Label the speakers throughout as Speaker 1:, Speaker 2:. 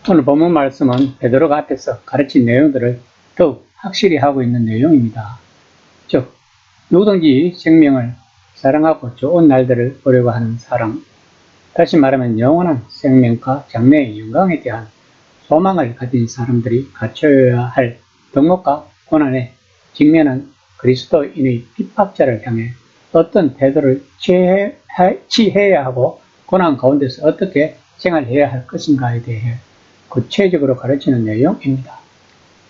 Speaker 1: 오늘 본문 말씀은 베드로가 앞에서 가르친 내용들을 더욱 확실히 하고 있는 내용입니다. 즉, 누구든지 생명을 사랑하고 좋은 날들을 보려고 하는 사람, 다시 말하면 영원한 생명과 장래의 영광에 대한 소망을 가진 사람들이 갖춰야 할 덕목과 고난에 직면한 그리스도인의 핍박자를 향해 어떤 태도를 취해야 하고 고난 가운데서 어떻게 생활해야 할 것인가에 대해 구체적으로 가르치는 내용입니다.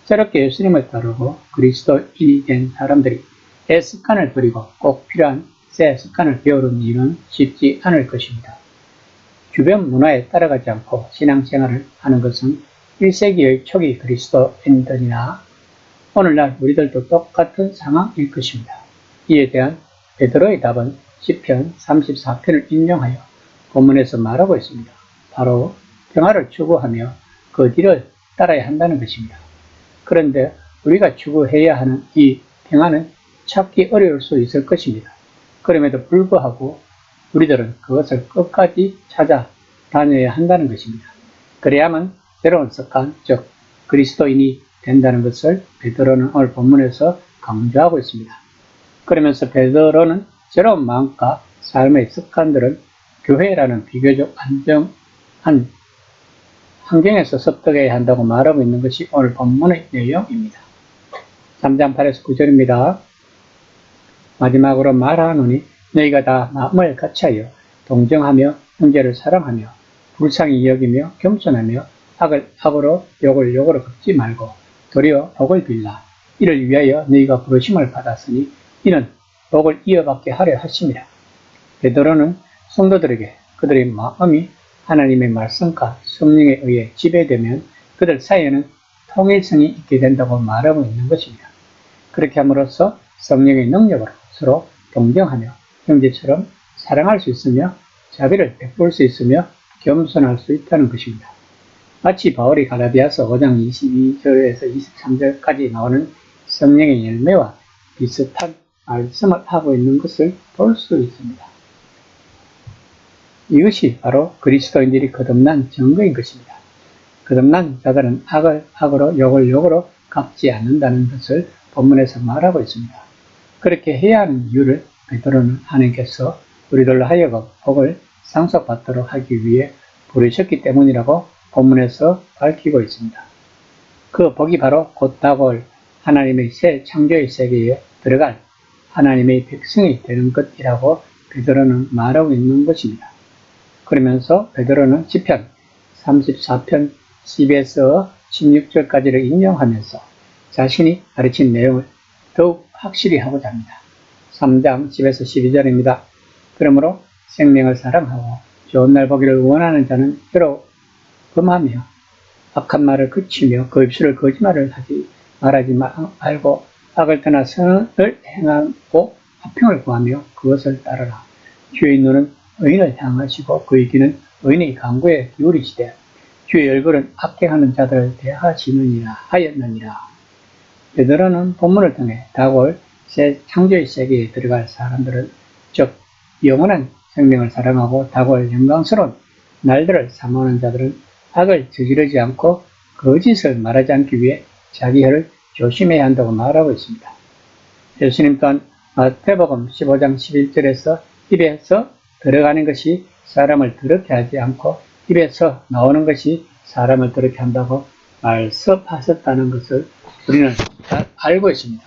Speaker 1: 새롭게 예수님을 따르고 그리스도인이 된 사람들이 옛 습관을 버리고 꼭 필요한 새 습관을 배우는 일은 쉽지 않을 것입니다. 주변 문화에 따라가지 않고 신앙생활을 하는 것은 1세기의 초기 그리스도인들이나 오늘날 우리들도 똑같은 상황일 것입니다. 이에 대한 베드로의 답은 시편 34편을 인용하여 본문에서 말하고 있습니다. 바로 평화를 추구하며 그 뒤를 따라야 한다는 것입니다. 그런데 우리가 추구해야 하는 이 평화는 찾기 어려울 수 있을 것입니다. 그럼에도 불구하고 우리들은 그것을 끝까지 찾아다녀야 한다는 것입니다. 그래야만 새로운 습관, 즉 그리스도인이 된다는 것을 베드로는 오늘 본문에서 강조하고 있습니다. 그러면서 베드로는 새로운 마음과 삶의 습관들은 교회라는 비교적 안정한 환경에서 습득해야 한다고 말하고 있는 것이 오늘 본문의 내용입니다. 3장 8에서 9절입니다. 마지막으로 말하노니 너희가 다 마음을 같이하여 동정하며 형제를 사랑하며 불쌍히 여기며 겸손하며 악을 악으로 욕을 욕으로 갚지 말고 도리어 복을 빌라. 이를 위하여 너희가 부르심을 받았으니 이는 복을 이어받게 하려 하심이라. 베드로는 성도들에게 그들의 마음이 하나님의 말씀과 성령에 의해 지배되면 그들 사이에는 통일성이 있게 된다고 말하고 있는 것입니다. 그렇게 함으로써 성령의 능력으로 서로 동정하며 형제처럼 사랑할 수 있으며 자비를 베풀 수 있으며 겸손할 수 있다는 것입니다. 마치 바울이 갈라디아서 5장 22절에서 23절까지 나오는 성령의 열매와 비슷한 말씀을 하고 있는 것을 볼 수 있습니다. 이것이 바로 그리스도인들이 거듭난 증거인 것입니다. 거듭난 자들은 악을 악으로 욕을 욕으로 갚지 않는다는 것을 본문에서 말하고 있습니다. 그렇게 해야 하는 이유를 베드로는 하나님께서 우리들로 하여금 복을 상속받도록 하기 위해 부르셨기 때문이라고 본문에서 밝히고 있습니다. 그 복이 바로 곧 다가올 하나님의 새 창조의 세계에 들어갈 하나님의 백성이 되는 것이라고 베드로는 말하고 있는 것입니다. 그러면서 베드로는 시편 34편 10에서 16절까지를 인용하면서 자신이 가르친 내용을 더욱 확실히 하고자 합니다. 3장 10에서 12절입니다. 그러므로 생명을 사랑하고 좋은 날 보기를 원하는 자는 혀로 금하며 악한 말을 그치며 그 입술을 거짓말을 하지 말하지 말고 악을 떠나 선을 행하고 화평을 구하며 그것을 따르라. 주의 눈은 의인을 향하시고 그의 귀는 의인의 간구에 기울이시되 주의 얼굴은 악행하는 자들을 대하시느니라 하였느니라. 베드로는 본문을 통해 다가올 새 창조의 세계에 들어갈 사람들은 즉 영원한 생명을 사랑하고 다가올 영광스러운 날들을 사모하는 자들은 악을 저지르지 않고 거짓을 말하지 않기 위해 자기 혀를 조심해야 한다고 말하고 있습니다. 예수님 또한 마태복음 15장 11절에서 입에서 들어가는 것이 사람을 더럽게 하지 않고 입에서 나오는 것이 사람을 더럽게 한다고 말씀하셨다는 것을 우리는 잘 알고 있습니다.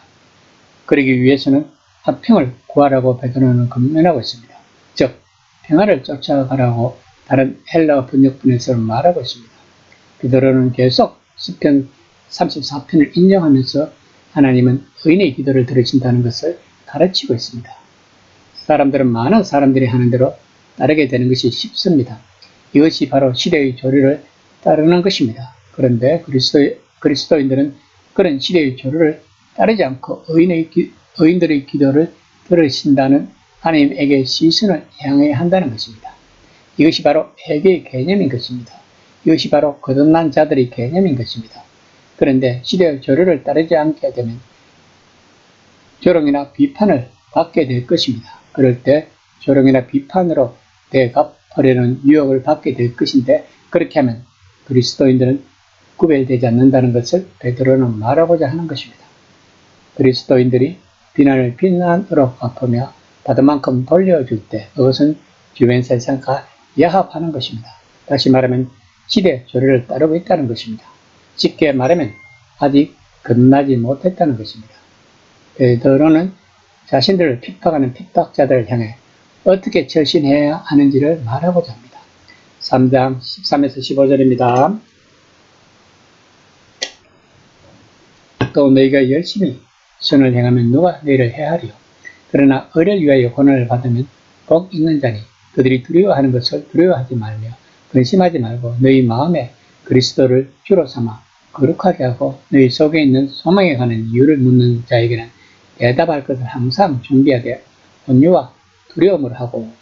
Speaker 1: 그러기 위해서는 화평을 구하라고 베드로는 권면하고 있습니다. 즉 평화를 쫓아가라고 다른 헬라어 번역본에서 말하고 있습니다. 베드로는 계속 시편 34편을 인용하면서 하나님은 의인의 기도를 들으신다는 것을 가르치고 있습니다. 사람들은 많은 사람들이 하는 대로 따르게 되는 것이 쉽습니다. 이것이 바로 시대의 조류를 따르는 것입니다. 그런데 그리스도인들은 그런 시대의 조류를 따르지 않고 의인들의 기도를 들으신다는 하나님에게 시선을 향해야 한다는 것입니다. 이것이 바로 회개의 개념인 것입니다. 이것이 바로 거듭난 자들의 개념인 것입니다. 그런데 시대의 조류를 따르지 않게 되면 조롱이나 비판을 받게 될 것입니다. 그럴 때 조롱이나 비판으로 대갚으려는 유혹을 받게 될 것인데 그렇게 하면 그리스도인들은 구별되지 않는다는 것을 베드로는 말하고자 하는 것입니다. 그리스도인들이 비난을 비난으로 갚으며 받은 만큼 돌려줄 때 그것은 주변 세상과 야합하는 것입니다. 다시 말하면 시대 조례를 따르고 있다는 것입니다. 쉽게 말하면 아직 끝나지 못했다는 것입니다. 베드로는 자신들을 핍박하는 핍박자들을 향해 어떻게 처신해야 하는지를 말하고자 합니다. 3장 13에서 15절입니다. 또 너희가 열심히 선을 행하면 누가 너희를 해하리요. 그러나 의를 위하여 고난을 받으면 복 있는 자니 그들이 두려워하는 것을 두려워하지 말며 근심하지 말고 너희 마음에 그리스도를 주로 삼아 거룩하게 하고 너희 속에 있는 소망에 관한 이유를 묻는 자에게는 대답할 것을 항상 준비하되 온유와 두려움을 하고.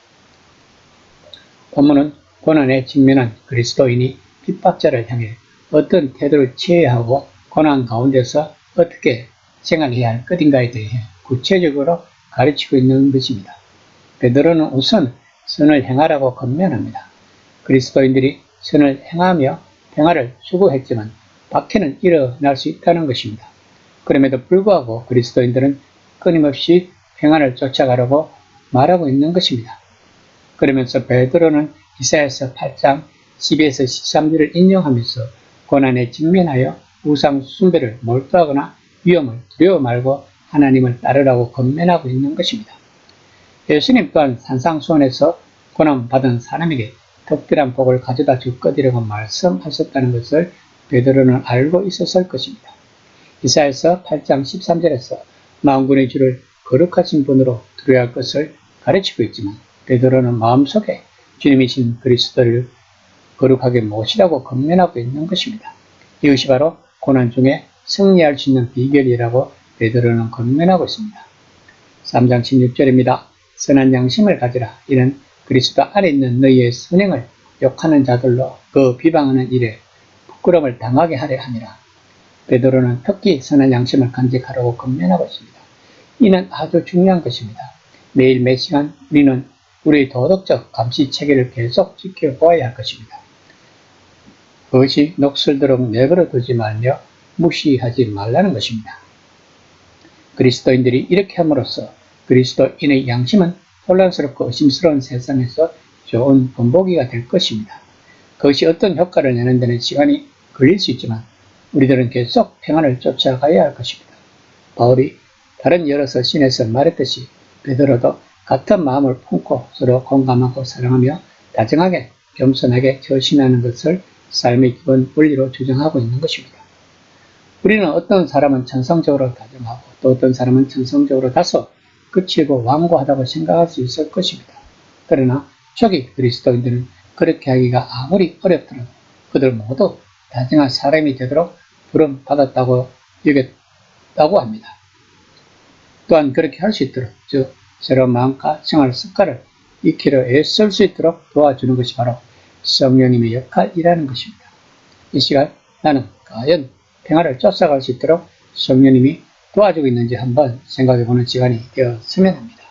Speaker 1: 본문은 고난에 직면한 그리스도인이 핍박자를 향해 어떤 태도를 취해야 하고 고난 가운데서 어떻게 생활해야 할 것인가에 대해 구체적으로 가르치고 있는 것입니다. 베드로는 우선 선을 행하라고 권면합니다. 그리스도인들이 선을 행하며 평화를 추구했지만 박해는 일어날 수 있다는 것입니다. 그럼에도 불구하고 그리스도인들은 끊임없이 평안을 쫓아가려고 말하고 있는 것입니다. 그러면서 베드로는 이사야서 8장 12에서 13절을 인용하면서 고난에 직면하여 우상 숭배를 몰두하거나 위험을 두려워 말고 하나님을 따르라고 권면하고 있는 것입니다. 예수님 또한 산상수훈에서 고난받은 사람에게 특별한 복을 가져다 줄 것이라고 말씀하셨다는 것을 베드로는 알고 있었을 것입니다. 이사야서 8장 13절에서 만군의 주를 거룩하신 분으로 두려워할 것을 가르치고 있지만 베드로는 마음속에 주님이신 그리스도를 거룩하게 모시라고 권면하고 있는 것입니다. 이것이 바로 고난 중에 승리할 수 있는 비결이라고 베드로는 권면하고 있습니다. 3장 16절입니다. 선한 양심을 가지라. 이는 그리스도 안에 있는 너희의 선행을 욕하는 자들로 그 비방하는 일에 부끄러움을 당하게 하려 함이라. 베드로는 특히 선한 양심을 간직하라고 권면하고 있습니다. 이는 아주 중요한 것입니다. 매일 매 시간 우리는 우리의 도덕적 감시 체계를 계속 지켜보아야 할 것입니다. 그것이 녹슬도록 내버려 두지 말며 무시하지 말라는 것입니다. 그리스도인들이 이렇게 함으로써 그리스도인의 양심은 혼란스럽고 의심스러운 세상에서 좋은 본보기가 될 것입니다. 그것이 어떤 효과를 내는 데는 시간이 걸릴 수 있지만 우리들은 계속 평안을 쫓아가야 할 것입니다. 바울이 다른 여러 서신에서 말했듯이 베드로도 같은 마음을 품고 서로 공감하고 사랑하며 다정하게 겸손하게 처신하는 것을 삶의 기본 원리로 주장하고 있는 것입니다. 우리는 어떤 사람은 천성적으로 다정하고 또 어떤 사람은 천성적으로 다소 거칠고 완고하다고 생각할 수 있을 것입니다. 그러나 초기 그리스도인들은 그렇게 하기가 아무리 어렵더라도 그들 모두 다정한 사람이 되도록 부름받았다고 여겼다고 합니다. 또한 그렇게 할 수 있도록 즉 새로운 마음과 생활 습관을 익히려 애쓸 수 있도록 도와주는 것이 바로 성령님의 역할이라는 것입니다. 이 시간 나는 과연 평화를 쫓아갈 수 있도록 성령님이 도와주고 있는지 한번 생각해보는 시간이 되었으면 합니다.